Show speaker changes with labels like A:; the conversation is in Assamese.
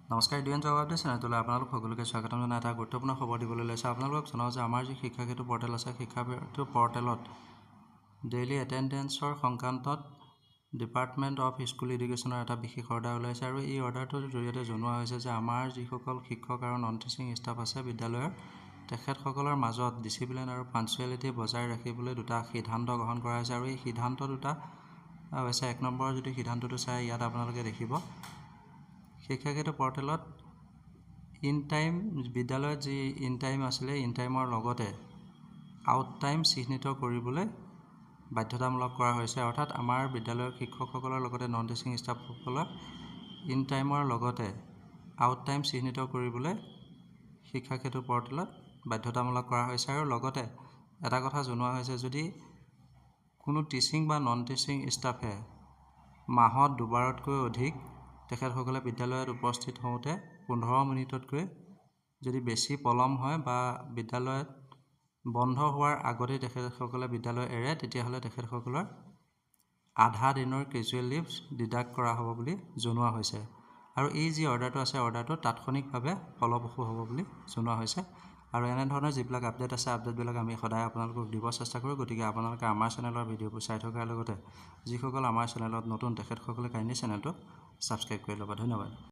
A: নমস্কাৰ ডিএন জব আপডেট চেনেলটোলৈ আপোনালোক সকলোকে স্বাগতম জনাই এটা গুৰুত্বপূৰ্ণ খবৰ দিবলৈ লৈছে। আপোনালোকক জনাওঁ যে আমাৰ যি শিক্ষাকেতু পৰ্টেল আছে, শিক্ষাকেতু পৰ্টেলত ডেইলি এটেণ্ডেঞ্চৰ সংক্ৰান্তত ডিপাৰ্টমেণ্ট অফ স্কুল এডুকেশ্যনৰ এটা বিশেষ অৰ্ডাৰ ওলাইছে আৰু এই অৰ্ডাৰটোৰ জৰিয়তে জনোৱা হৈছে যে আমাৰ যিসকল শিক্ষক আৰু নন টিচিং ষ্টাফ আছে বিদ্যালয়ৰ, তেখেতসকলৰ মাজত ডিচিপ্লিন আৰু পাঞ্চুৱেলিটি বজাই ৰাখিবলৈ দুটা সিদ্ধান্ত গ্ৰহণ কৰা হৈছে। আৰু এই সিদ্ধান্ত দুটা হৈছে, 1 নম্বৰৰ যদি সিদ্ধান্তটো চাই ইয়াত আপোনালোকে দেখিব, শিক্ষাকেতু পৰ্টেলত বিদ্যালয়ত যি ইন টাইম আছিলে, ইন টাইমৰ লগতে আউট টাইম চিহ্নিত কৰিবলৈ বাধ্যতামূলক কৰা হৈছে। অৰ্থাৎ আমাৰ বিদ্যালয়ৰ শিক্ষকসকলৰ লগতে নন টিচিং ষ্টাফসকলৰ ইন টাইমৰ লগতে আউট টাইম চিহ্নিত কৰিবলৈ শিক্ষাকেতু পৰ্টেলত বাধ্যতামূলক কৰা হৈছে। আৰু লগতে এটা কথা জনোৱা হৈছে, যদি কোনো টিচিং বা নন টিচিং ষ্টাফে মাহত দুবাৰতকৈ অধিক তেখেতসকলে বিদ্যালয়ত উপস্থিত হওঁতে 15 মিনিটতকৈ যদি বেছি পলম হয় বা বিদ্যালয়ত বন্ধ হোৱাৰ আগতেই তেখেতসকলে বিদ্যালয় এৰে, তেতিয়াহ'লে তেখেতসকলৰ আধা দিনৰ কেজুৱেল লিভ ডিডাক্ট কৰা হ'ব বুলি জনোৱা হৈছে। আৰু এই যি অৰ্ডাৰটো আছে, অৰ্ডাৰটো তাৎক্ষণিকভাৱে ফলপ্ৰসূ হ'ব বুলি জনোৱা হৈছে। আৰু এনেধৰণৰ যিবিলাক আপডেট আছে, আপডেটবিলাক আমি সদায় আপোনালোকক দিব চেষ্টা কৰোঁ। গতিকে আপোনালোকে আমাৰ চেনেলৰ ভিডিঅ'বোৰ চাই থকাৰ লগতে যিসকল আমাৰ চেনেলত নতুন তেখেতসকলে কাইণ্ডলি চেনেলটো ছাবস্ক্ৰাইব কৰি ল'ব। ধন্যবাদ।